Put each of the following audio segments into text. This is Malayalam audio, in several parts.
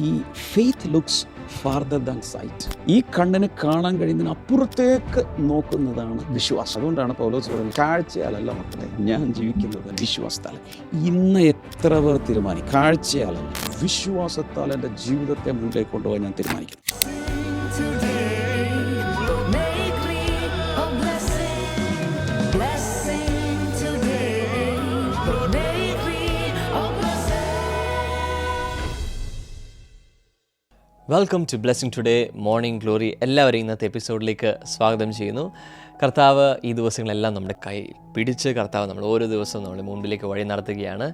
ഈ faith looks farther than sight. ഈ കണ്ണിന് കാണാൻ കഴിയുന്നതിന് അപ്പുറത്തേക്ക് നോക്കുന്നതാണ് വിശ്വാസം. അതുകൊണ്ടാണ് പൗലോസ് പറയുന്നത്, കാഴ്ചയാലല്ല മക്കളെ ഞാൻ ജീവിക്കുന്നത് വിശ്വാസത്താൽ. ഇന്ന് എത്ര പേർ തീരുമാനിക്കും, കാഴ്ചയാലല്ല വിശ്വാസത്താൽ എൻ്റെ ജീവിതത്തെ മുന്നിലേക്ക് കൊണ്ടുപോകാൻ ഞാൻ തീരുമാനിക്കുന്നു. Welcome to blessing today morning glory. എല്ലാവരെയും ഇന്നത്തെ എപ്പിസോഡിലേക്ക് സ്വാഗതം ചെയ്യുന്നു. കർത്താവ് ഈ ദിവസങ്ങളെല്ലാം നമ്മുടെ കൈ പിടിച്ച് നമ്മൾ ഓരോ ദിവസവും നമ്മുടെ മുൻപിലേക്ക് വഴി നടത്തുകയാണ്.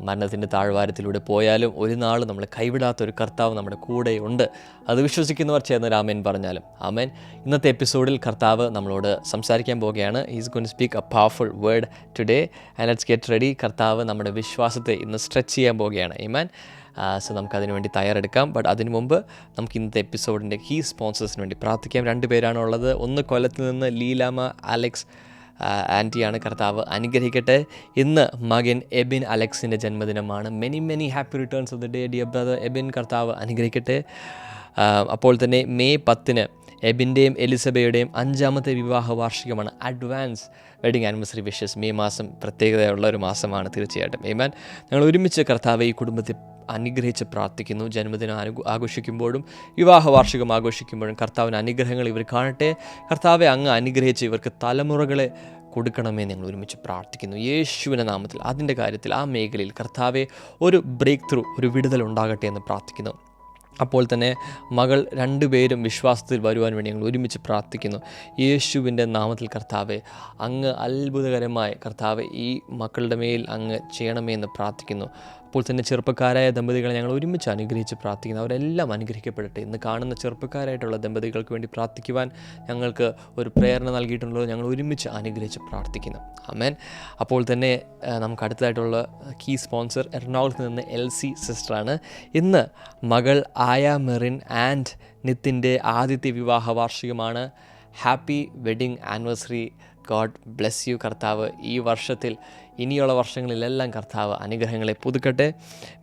മരണത്തിൻ്റെ താഴ്വാരത്തിലൂടെ പോയാലും ഒരു നാൾ നമ്മൾ കൈവിടാത്തൊരു കർത്താവ് നമ്മുടെ കൂടെയുണ്ട്. അത് വിശ്വസിക്കുന്നവർ ചേർന്ന് ആമേൻ പറഞ്ഞാലും ആമേൻ. ഇന്നത്തെ എപ്പിസോഡിൽ കർത്താവ് നമ്മളോട് സംസാരിക്കാൻ പോവുകയാണ്. Is going to speak a powerful word today and let's get ready. കർത്താവ് നമ്മുടെ വിശ്വാസത്തെ ഇന്ന് സ്ട്രെച്ച് ചെയ്യാൻ പോവുകയാണ്. ആമേൻ. സോ നമുക്കതിനു വേണ്ടി തയ്യാറെടുക്കാം. ബട്ട് അതിനു മുമ്പ് നമുക്ക് ഇന്നത്തെ എപ്പിസോഡിൻ്റെ കീ സ്പോൺസേഴ്സിന് വേണ്ടി പ്രാർത്ഥിക്കാം. 2 പേരാണുള്ളത്. ഒന്ന് കൊല്ലത്ത് നിന്ന് ലീലാമ അലക്സ് ആൻറ്റിയാണ്. കർത്താവ് അനുഗ്രഹിക്കട്ടെ. ഇന്ന് മകൻ എബിൻ അലക്സിൻ്റെ ജന്മദിനമാണ്. Many happy returns of the day dear brother Ebin. കർത്താവ് അനുഗ്രഹിക്കട്ടെ. അപ്പോൾ തന്നെ മെയ് 10 എബിൻ്റെയും എലിസബയുടെയും 5ാമത്തെ വിവാഹ വാർഷികമാണ്. Advance wedding anniversary wishes. May മാസം പ്രത്യേകതയുള്ള ഒരു മാസമാണ് തീർച്ചയായിട്ടും. ഏമാൻ. ഞങ്ങൾ ഒരുമിച്ച് കർത്താവ് ഈ കുടുംബത്തെ അനുഗ്രഹിച്ച് പ്രാർത്ഥിക്കുന്നു. ജന്മദിനം ആഘോഷിക്കുമ്പോഴും വിവാഹ വാർഷികം ആഘോഷിക്കുമ്പോഴും കർത്താവിന് അനുഗ്രഹങ്ങൾ ഇവർ കാണട്ടെ. കർത്താവെ അങ്ങ് അനുഗ്രഹിച്ച് ഇവർക്ക് തലമുറകളെ കൊടുക്കണമേ ഞങ്ങൾ ഒരുമിച്ച് പ്രാർത്ഥിക്കുന്നു യേശുവിൻ്റെ നാമത്തിൽ. അതിൻ്റെ കാര്യത്തിൽ ആ മേഖലയിൽ കർത്താവെ ഒരു ബ്രേക്ക് ത്രൂ, ഒരു വിടുതൽ ഉണ്ടാകട്ടെ എന്ന് പ്രാർത്ഥിക്കുന്നു. അപ്പോൾ തന്നെ മകൾ 2 പേരും വിശ്വാസത്തിൽ വരുവാൻ വേണ്ടി ഞങ്ങൾ ഒരുമിച്ച് പ്രാർത്ഥിക്കുന്നു യേശുവിൻ്റെ നാമത്തിൽ. കർത്താവെ അങ്ങ് അത്ഭുതകരമായി കർത്താവെ ഈ മക്കളുടെ മേൽ അങ്ങ് ചെയ്യണമേ എന്ന് പ്രാർത്ഥിക്കുന്നു. അപ്പോൾ തന്നെ ചെറുപ്പക്കാരായ ദമ്പതികളെ ഞങ്ങൾ ഒരുമിച്ച് അനുഗ്രഹിച്ച് പ്രാർത്ഥിക്കുന്നു. അവരെല്ലാം അനുഗ്രഹിക്കപ്പെടട്ടെ. ഇന്ന് കാണുന്ന ചെറുപ്പക്കാരായിട്ടുള്ള ദമ്പതികൾക്ക് വേണ്ടി പ്രാർത്ഥിക്കുവാൻ ഞങ്ങൾക്ക് ഒരു പ്രേരണ നൽകിയിട്ടുള്ളത് ഞങ്ങൾ ഒരുമിച്ച് അനുഗ്രഹിച്ച് പ്രാർത്ഥിക്കുന്നു. ആമേൻ. അപ്പോൾ തന്നെ നമുക്ക് അടുത്തതായിട്ടുള്ള കീ സ്പോൺസർ എറണാകുളത്ത് നിന്ന് LC സിസ്റ്ററാണ്. ഇന്ന് മകൾ ആയ മെറിൻ ആൻഡ് നിത്തിൻ്റെ ആദ്യത്തെ വിവാഹ വാർഷികമാണ്. Happy wedding anniversary. God bless you. കർത്താവ് ഈ വർഷത്തിൽ ഇനിയുള്ള വർഷങ്ങളിലെല്ലാം കർത്താവ് അനുഗ്രഹങ്ങളെ പുതുക്കട്ടെ.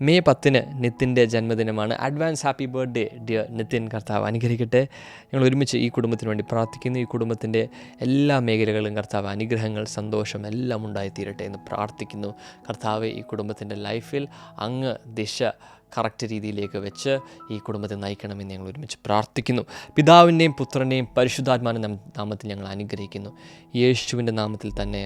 മെയ് 10 നിത്തിൻ്റെ ജന്മദിനമാണ്. Advance happy birthday dear Nithin. കർത്താവ് അനുഗ്രഹിക്കട്ടെ. ഞങ്ങൾ ഒരുമിച്ച് ഈ കുടുംബത്തിന് വേണ്ടി പ്രാർത്ഥിക്കുന്നു. ഈ കുടുംബത്തിൻ്റെ എല്ലാ മേഖലകളിലും കർത്താവ് അനുഗ്രഹങ്ങൾ, സന്തോഷം എല്ലാം ഉണ്ടായിത്തീരട്ടെ എന്ന് പ്രാർത്ഥിക്കുന്നു. കർത്താവ് ഈ കുടുംബത്തിൻ്റെ ലൈഫിൽ അങ്ങ് ദിശ കറക്റ്റ് രീതിയിലേക്ക് വെച്ച് ഈ കുടുംബത്തെ നയിക്കണമെന്ന് ഞങ്ങൾ ഒരുമിച്ച് പ്രാർത്ഥിക്കുന്നു. പിതാവിൻ്റെയും പുത്രൻ്റെയും പരിശുദ്ധാത്മാവിൻ്റെ നാമത്തിൽ ഞങ്ങൾ അനുഗ്രഹിക്കുന്നു യേശുവിൻ്റെ നാമത്തിൽ തന്നെ.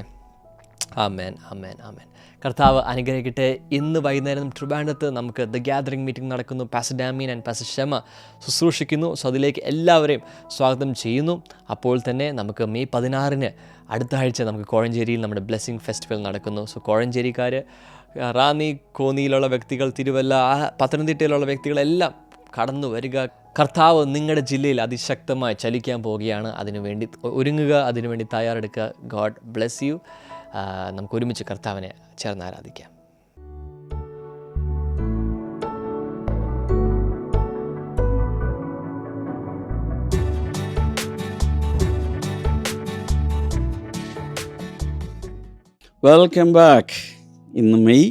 ആമേൻ ആമേൻ ആമേൻ. കർത്താവ് അനുഗ്രഹിക്കട്ടെ. ഇന്ന് വൈകുന്നേരം ട്രിവാൻഡ്രത്ത് നമുക്ക് ദ ഗ്യാതറിംഗ് മീറ്റിംഗ് നടക്കുന്നു. Pastor Damin and pastor Shema ശുശ്രൂഷിക്കുന്നു. സോ അതിലേക്ക് എല്ലാവരെയും സ്വാഗതം ചെയ്യുന്നു. അപ്പോൾ തന്നെ നമുക്ക് മെയ് 16 അടുത്ത ആഴ്ച നമുക്ക് കോഴഞ്ചേരിയിൽ നമ്മുടെ ബ്ലെസ്സിങ് ഫെസ്റ്റിവൽ നടക്കുന്നു. സോ കോഴഞ്ചേരിക്കാർ, റാന്നി കോന്നിയിലുള്ള വ്യക്തികൾ, തിരുവല്ല, പത്തനംതിട്ടയിലുള്ള വ്യക്തികളെല്ലാം കടന്നു വരിക. കർത്താവ് നിങ്ങളുടെ ജില്ലയിൽ അതിശക്തമായി ചലിക്കാൻ പോവുകയാണ്. അതിനുവേണ്ടി ഒരുങ്ങുക, അതിനുവേണ്ടി തയ്യാറെടുക്കുക. God bless U. നമുക്ക് ഒരുമിച്ച് കർത്താവിനെ ചേർന്ന് ആരാധിക്കാം. Welcome back. ഇന്ന് മെയ്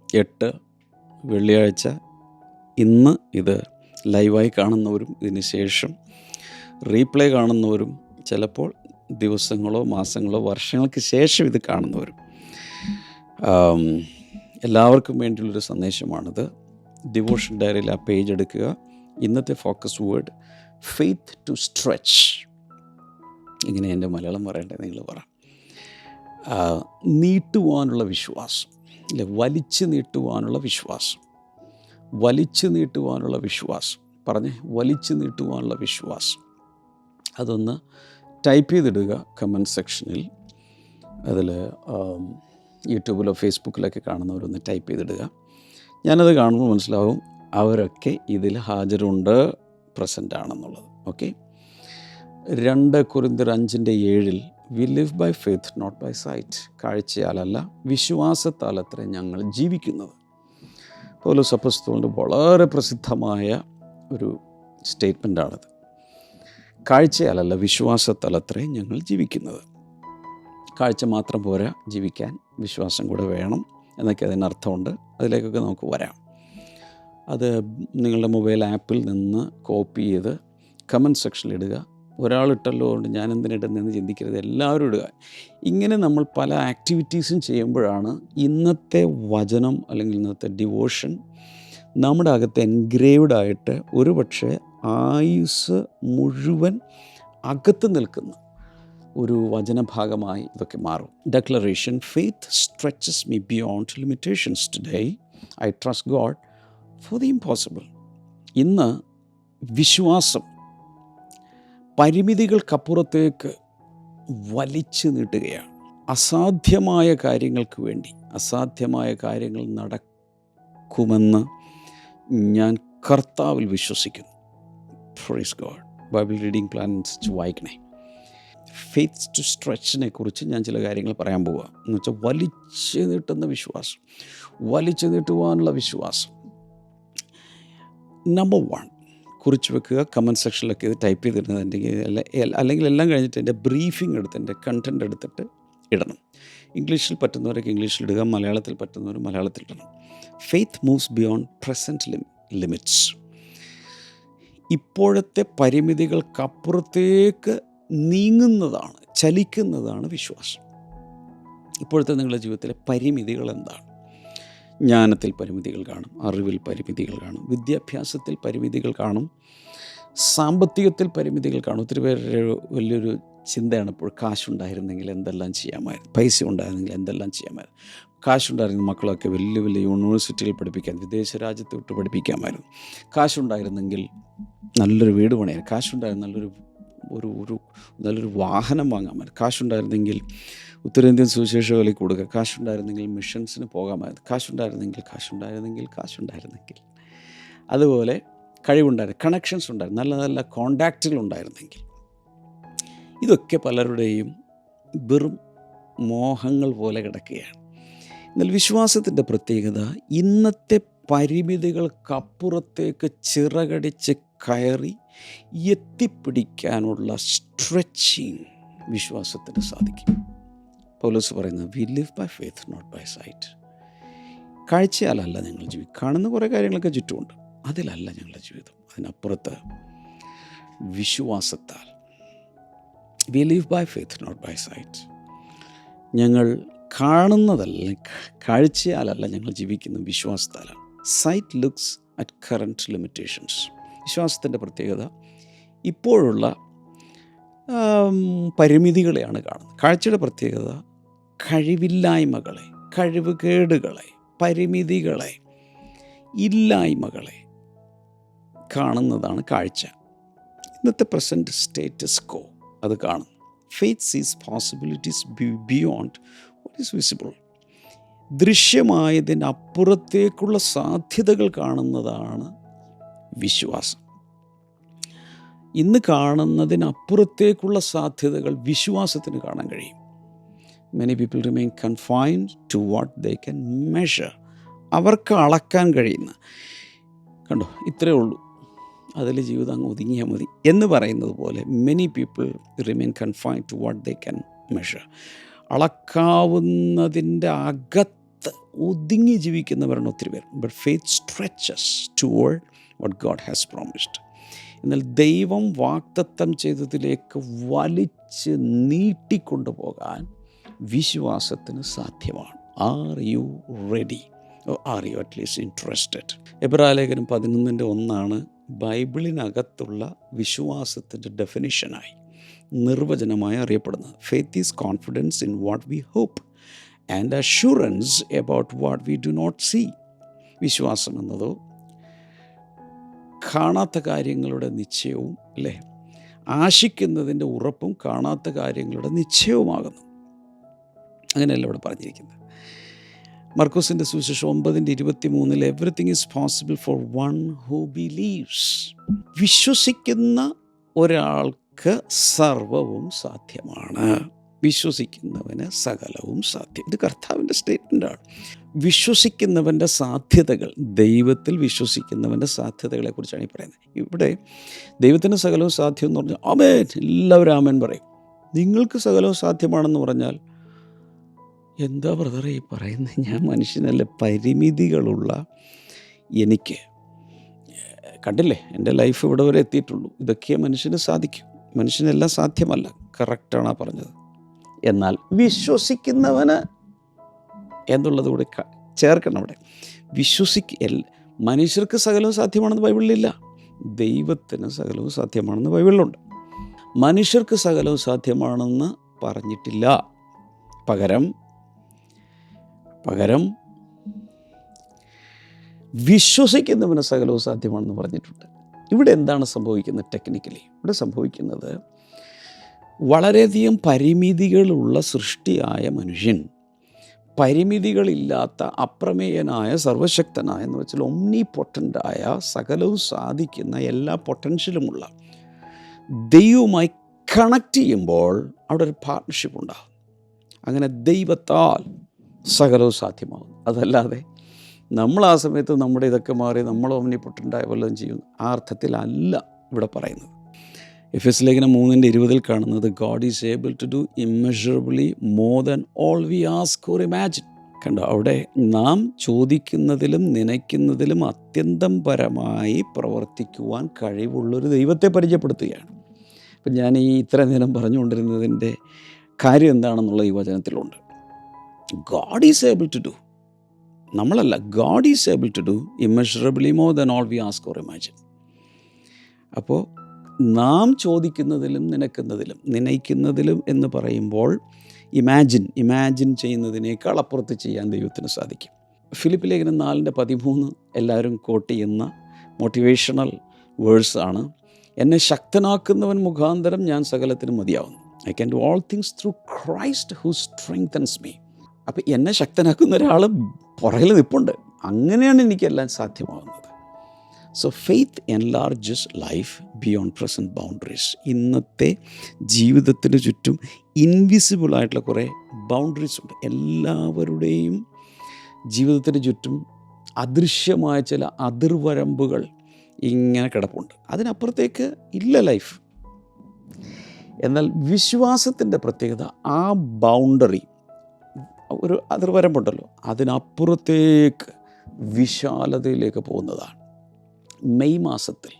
8 വെള്ളിയാഴ്ച. ഇന്ന് ഇത് ലൈവായി കാണുന്നവരും ഇതിന് ശേഷം റീപ്ലേ കാണുന്നവരും ചിലപ്പോൾ ദിവസങ്ങളോ മാസങ്ങളോ വർഷങ്ങൾക്ക് ശേഷം ഇത് കാണുന്നവരും, എല്ലാവർക്കും വേണ്ടിയുള്ളൊരു സന്ദേശമാണിത്. ഡിവോഷൻ ഡയറിയിൽ ആ പേജ് എടുക്കുക. ഇന്നത്തെ focus word faith to stretch. ഇങ്ങനെ എൻ്റെ മലയാളം പറയണ്ടേ, നിങ്ങൾ പറ. നീട്ടുവാനുള്ള വിശ്വാസം, അല്ലെ? വലിച്ചു നീട്ടുവാനുള്ള വിശ്വാസം. വലിച്ചു നീട്ടുവാനുള്ള വിശ്വാസം. പറഞ്ഞേ, വലിച്ചു നീട്ടുവാനുള്ള വിശ്വാസം. അതൊന്ന് ടൈപ്പ് ചെയ്തിടുക കമൻറ്റ് സെക്ഷനിൽ. അതിൽ യൂട്യൂബിലോ ഫേസ്ബുക്കിലൊക്കെ കാണുന്നവരൊന്ന് ടൈപ്പ് ചെയ്തിടുക. ഞാനത് കാണുമ്പോൾ മനസ്സിലാവും അവരൊക്കെ ഇതിൽ ഹാജരുണ്ട്, പ്രസൻ്റ് ആണെന്നുള്ളത്. ഓക്കെ. 2 കൊരിന്ത്യർ 5:7 we live by faith not by sight. കാഴ്ചയാലല്ല വിശ്വാസത്താലത്രേ ഞങ്ങൾ ജീവിക്കുന്നത്. പൗലോസ് അപ്പോസ്തലൻ്റെ വളരെ പ്രസിദ്ധമായ ഒരു സ്റ്റേറ്റ്മെൻറ്റാണത്. കാഴ്ചയാലല്ല വിശ്വാസത്താലത്രേ ഞങ്ങൾ ജീവിക്കുന്നത്. കാഴ്ച മാത്രം പോരാ, ജീവിക്കാൻ വിശ്വാസം കൂടെ വേണം എന്നൊക്കെ അതിനർത്ഥമുണ്ട്. അതിലേക്കൊക്കെ നമുക്ക് വരാം. അത് നിങ്ങളുടെ മൊബൈൽ ആപ്പിൽ നിന്ന് കോപ്പി ചെയ്ത് കമൻറ്റ് സെക്ഷനിൽ ഇടുക. ഒരാളിട്ടല്ലോ കൊണ്ട് ഞാൻ എന്തിനിടുന്നതെന്ന് ചിന്തിക്കരുത്, എല്ലാവരും ഇടുക. ഇങ്ങനെ നമ്മൾ പല ആക്ടിവിറ്റീസും ചെയ്യുമ്പോഴാണ് ഇന്നത്തെ വചനം അല്ലെങ്കിൽ ഇന്നത്തെ ഡിവോഷൻ നമ്മുടെ അകത്ത് എൻഗ്രേവ്ഡ് ആയിട്ട് ഒരു പക്ഷേ ആയുസ് മുഴുവൻ അകത്ത് നിൽക്കുന്ന ഒരു വചനഭാഗമായി ഇതൊക്കെ മാറും. Declaration: faith stretches me beyond limitations today. I trust God for the impossible. ഇന്ന് വിശ്വാസം പരിമിതികൾക്കപ്പുറത്തേക്ക് വലിച്ചു നീട്ടുകയാണ്. അസാധ്യമായ കാര്യങ്ങൾക്ക് വേണ്ടി അസാധ്യമായ കാര്യങ്ങൾ നടക്കുമെന്ന് ഞാൻ കർത്താവിൽ വിശ്വസിക്കുന്നു. Praise God. Bible reading plans വായിക്കണേ. ഫെയ്ത്ത് ടു സ്ട്രെച്ചിനെ കുറിച്ച് ഞാൻ ചില കാര്യങ്ങൾ പറയാൻ പോവുക. എന്ന് വെച്ചാൽ വലിച്ചു നീട്ടുന്ന വിശ്വാസം, വലിച്ചു നീട്ടുവാനുള്ള വിശ്വാസം. നമ്പർ 1 കുറിച്ച് വെക്കുക. കമൻറ്റ് സെക്ഷനിലൊക്കെ ഇത് ടൈപ്പ് ചെയ്തിരുന്നത് അല്ലെങ്കിൽ എല്ലാം കഴിഞ്ഞിട്ട് എൻ്റെ ബ്രീഫിംഗ് എടുത്ത് എൻ്റെ കണ്ടൻറ് എടുത്തിട്ട് ഇടണം. ഇംഗ്ലീഷിൽ പറ്റുന്നവരൊക്കെ ഇംഗ്ലീഷിലിടുക, മലയാളത്തിൽ പറ്റുന്നവർ മലയാളത്തിലിടണം. Faith moves beyond present limits. ഇപ്പോഴത്തെ പരിമിതികൾക്കപ്പുറത്തേക്ക് നീങ്ങുന്നതാണ്, ചലിക്കുന്നതാണ് വിശ്വാസം. ഇപ്പോഴത്തെ നിങ്ങളുടെ ജീവിതത്തിലെ പരിമിതികൾ എന്താണ്? ജ്ഞാനത്തിൽ പരിമിതികൾ കാണും, അറിവിൽ പരിമിതികൾ കാണും, വിദ്യാഭ്യാസത്തിൽ പരിമിതികൾ കാണും, സാമ്പത്തികത്തിൽ പരിമിതികൾ കാണും. ഒത്തിരി പേരുടെ വലിയൊരു ചിന്തയാണ് ഇപ്പോൾ, കാശുണ്ടായിരുന്നെങ്കിൽ എന്തെല്ലാം ചെയ്യാമായിരുന്നു, പൈസ ഉണ്ടായിരുന്നെങ്കിൽ എന്തെല്ലാം ചെയ്യാമായിരുന്നു. കാശുണ്ടായിരുന്ന മക്കളൊക്കെ വലിയ വലിയ യൂണിവേഴ്സിറ്റികൾ പഠിപ്പിക്കാൻ, വിദേശ രാജ്യത്ത് വിട്ട് പഠിപ്പിക്കാമായിരുന്നു. കാശുണ്ടായിരുന്നെങ്കിൽ നല്ലൊരു വീട് പണിയാൻ, കാശുണ്ടായിരുന്ന നല്ലൊരു വാഹനം വാങ്ങാമായിരുന്നു. കാശുണ്ടായിരുന്നെങ്കിൽ ഉത്തരേന്ത്യൻ സുവിശേഷ വേലയ്ക്ക് കൊടുക്കുക, കാശുണ്ടായിരുന്നെങ്കിൽ മിഷൻസിന് പോകാമായിരുന്നു, കാശുണ്ടായിരുന്നെങ്കിൽ. അതുപോലെ കഴിവുണ്ടായിരുന്നു, കണക്ഷൻസ് ഉണ്ടായിരുന്നു, നല്ല നല്ല കോണ്ടാക്റ്റുകൾ ഉണ്ടായിരുന്നെങ്കിൽ. ഇതൊക്കെ പലരുടെയും വെറും മോഹങ്ങൾ പോലെ കിടക്കുകയാണ്. എന്നാൽ വിശ്വാസത്തിൻ്റെ പ്രത്യേകത ഇന്നത്തെ പരിമിതികൾക്കപ്പുറത്തേക്ക് ചിറകടിച്ച് കയറി എത്തിപ്പിടിക്കാനുള്ള സ്ട്രെച്ചിങ് വിശ്വാസത്തിന് സാധിക്കും. പൗലോസ് പറയുന്നത്, we live by faith not by sight. കാഴ്ചയാലല്ല ഞങ്ങൾ ജീവിതം. കാണുന്ന കുറേ കാര്യങ്ങളൊക്കെ ചുറ്റുമുണ്ട്, അതിലല്ല ഞങ്ങളുടെ ജീവിതം. അതിനപ്പുറത്ത് വിശ്വാസത്താൽ. We live by faith not by sight. ഞങ്ങൾ കാണുന്നതല്ല, കാഴ്ചയാലല്ല ഞങ്ങൾ ജീവിക്കുന്ന, വിശ്വാസത്താലാണ്. Sight looks at current limitations. വിശ്വാസത്തിൻ്റെ പ്രത്യേകത ഇപ്പോഴുള്ള പരിമിതികളെയാണ് കാണുന്നത്. കാഴ്ചയുടെ പ്രത്യേകത കഴിവില്ലായ്മകളെ, കഴിവുകേടുകളെ, പരിമിതികളെ, ഇല്ലായ്മകളെ കാണുന്നതാണ് കാഴ്ച. ഇന്നത്തെ പ്രസൻറ്റ് സ്റ്റേറ്റസ് കോ അത് കാണും. Faith sees possibilities beyond what is visible. ദൃശ്യമായതിനപ്പുറത്തേക്കുള്ള സാധ്യതകൾ കാണുന്നതാണ് വിശ്വാസം. ഇന്ന് കാണുന്നതിനപ്പുറത്തേക്കുള്ള സാധ്യതകൾ വിശ്വാസത്തിന് കാണാൻ കഴിയും. Many people remain confined to what they can measure. അവർക്ക് അളക്കാൻ കഴിയുന്ന, കണ്ടോ ഇത്രയേ ഉള്ളൂ, അതിൽ ജീവിതം അങ്ങ് ഒതുങ്ങിയാൽ മതി എന്ന് പറയുന്നത് പോലെ many people remain confined to what they can measure. അളക്കാവുന്നതിൻ്റെ അകത്ത് ഒതുങ്ങി ജീവിക്കുന്നവരാണ് ഒത്തിരി പേർ. But faith stretches toward what God has promised. എന്നാൽ ദൈവം വാഗ്ദത്തം ചെയ്തതിലേക്ക് വലിച്ച് നീട്ടിക്കൊണ്ടുപോകാൻ വിശ്വാസത്തിന് സാധ്യമാണ്. Are you ready? Are you at least interested? എബ്രായലേഖനം 11:1 ബൈബിളിനകത്തുള്ള വിശ്വാസത്തിൻ്റെ ഡെഫിനിഷനായി, നിർവചനമായി അറിയപ്പെടുന്നത്. Faith is confidence in what we hope and assurance about what we do not see. വിശ്വാസം എന്നതോ കാണാത്ത കാര്യങ്ങളുടെ നിശ്ചയവും, അല്ലേ, ആശിക്കുന്നതിൻ്റെ ഉറപ്പും കാണാത്ത കാര്യങ്ങളുടെ നിശ്ചയവുമാകുന്നു. അങ്ങനെയല്ല ഇവിടെ പറഞ്ഞിരിക്കുന്നത്. മർക്കോസിൻ്റെ സുവിശേഷം 9:23 everything is possible for one who believes. വിശ്വസിക്കുന്ന ഒരാൾക്ക് സർവവും സാധ്യമാണ്. വിശ്വസിക്കുന്നവന് സകലവും സാധ്യം. ഇത് കർത്താവിൻ്റെ സ്റ്റേറ്റ്മെൻ്റാണ്. വിശ്വസിക്കുന്നവൻ്റെ സാധ്യതകൾ, ദൈവത്തിൽ വിശ്വസിക്കുന്നവൻ്റെ സാധ്യതകളെക്കുറിച്ചാണ് ഈ പറയുന്നത്. ഇവിടെ ദൈവത്തിന് സകലവും സാധ്യം എന്ന് പറഞ്ഞാൽ ആമേൻ, എല്ലാവരും ആമേൻ പറയും. നിങ്ങൾക്ക് സകലവും സാധ്യമാണെന്ന് പറഞ്ഞാൽ എന്താ ബ്രദറെ ഈ പറയുന്നത്? ഞാൻ മനുഷ്യനല്ല, പരിമിതികളുള്ള എനിക്ക് കണ്ടില്ലേ, എൻ്റെ ലൈഫ് ഇവിടെ വരെ എത്തിയിട്ടുള്ളൂ. ഇതൊക്കെ മനുഷ്യന് സാധിക്കും. മനുഷ്യനെല്ലാം സാധ്യമല്ല, കറക്റ്റാണ് പറഞ്ഞത്. എന്നാൽ വിശ്വസിക്കുന്നവന് എന്നുള്ളത് കൂടി ചേർക്കണം അവിടെ. മനുഷ്യർക്ക് സകലവും സാധ്യമാണെന്ന് ബൈബിളിലില്ല, ദൈവത്തിന് സകലവും സാധ്യമാണെന്ന് ബൈബിളിലുണ്ട്. മനുഷ്യർക്ക് സകലവും സാധ്യമാണെന്ന് പറഞ്ഞിട്ടില്ല. പകരം വിശ്വസിക്കുന്നവന് സകലവും സാധ്യമാണെന്ന് പറഞ്ഞിട്ടുണ്ട്. ഇവിടെ എന്താണ് സംഭവിക്കുന്നത്? ടെക്നിക്കലി ഇവിടെ സംഭവിക്കുന്നത്, വളരെയധികം പരിമിതികളുള്ള സൃഷ്ടിയായ മനുഷ്യൻ പരിമിതികളില്ലാത്ത അപ്രമേയനായ സർവശക്തനായ എന്ന് വെച്ചാൽ ഒംനിപൊട്ടൻ്റായ സകലവും സാധിക്കുന്ന എല്ലാ പൊട്ടൻഷ്യലുമുള്ള ദൈവവുമായി കണക്ട് ചെയ്യുമ്പോൾ അവിടെ ഒരു പാർട്ട്ണർഷിപ്പ് ഉണ്ടാകും. അങ്ങനെ ദൈവത്താൽ സകലവും സാധ്യമാകും. അതല്ലാതെ നമ്മൾ ആ സമയത്ത് നമ്മുടെ ഇതൊക്കെ മാറി നമ്മൾ ഒംനിപൊട്ടൻ്റായ വല്ലതും ചെയ്യും, ആ അർത്ഥത്തിലല്ല ഇവിടെ പറയുന്നത്. എഫെസ്യ ലേഖനം 3:20 കാണുന്നത്, God is able to do immeasurably more than all we ask or imagine. കണ്ടോ, അവിടെ നാം ചോദിക്കുന്നതിലും നനയ്ക്കുന്നതിലും അത്യന്തം പരമായി പ്രവർത്തിക്കുവാൻ കഴിവുള്ളൊരു ദൈവത്തെ പരിചയപ്പെടുത്തുകയാണ്. അപ്പം ഞാൻ ഈ ഇത്ര നേരം പറഞ്ഞുകൊണ്ടിരുന്നതിൻ്റെ കാര്യം എന്താണെന്നുള്ള ഈ വചനത്തിലുണ്ട്. God is able to do, നമ്മളല്ല, God is able to do immeasurably more than all we ask or imagine. അപ്പോൾ നാം ചോദിക്കുന്നതിലും നനയ്ക്കുന്നതിലും എന്ന് പറയുമ്പോൾ ഇമാജിൻ ചെയ്യുന്നതിനേക്കാൾ അപ്പുറത്ത് ചെയ്യാൻ ദൈവത്തിന് സാധിക്കും. ഫിലിപ്പ് ലേഖനം 4:13 എല്ലാവരും കോട്ട് ചെയ്യുന്ന മോട്ടിവേഷണൽ വേഴ്സാണ്. എന്നെ ശക്തനാക്കുന്നവൻ മുഖാന്തരം ഞാൻ സകലത്തിനും മതിയാവുന്നു. I can do all things through Christ who strengthens me. അപ്പം എന്നെ ശക്തനാക്കുന്ന ഒരാൾ പുറകിൽ നിൽപ്പുണ്ട്. അങ്ങനെയാണ് എനിക്കെല്ലാം സാധ്യമാകുന്നത്. So faith enlarges life beyond present boundaries. ഇന്നത്തെ ജീവിതത്തിന് ചുറ്റും ഇൻവിസിബിളായിട്ടുള്ള കുറേ ബൗണ്ടറീസ് ഉണ്ട്. എല്ലാവരുടെയും ജീവിതത്തിന് ചുറ്റും അദൃശ്യമായ ചില അതിർവരമ്പുകൾ ഇങ്ങനെ കിടപ്പുണ്ട്. അതിനപ്പുറത്തേക്ക് ഇല്ല ലൈഫ്. എന്നാൽ വിശ്വാസത്തിൻ്റെ പ്രത്യേകത, ആ ബൗണ്ടറി, ഒരു അതിർവരമ്പുണ്ടല്ലോ, അതിനപ്പുറത്തേക്ക് വിശാലതയിലേക്ക് പോകുന്നതാണ്. മെയ് മാസത്തിൽ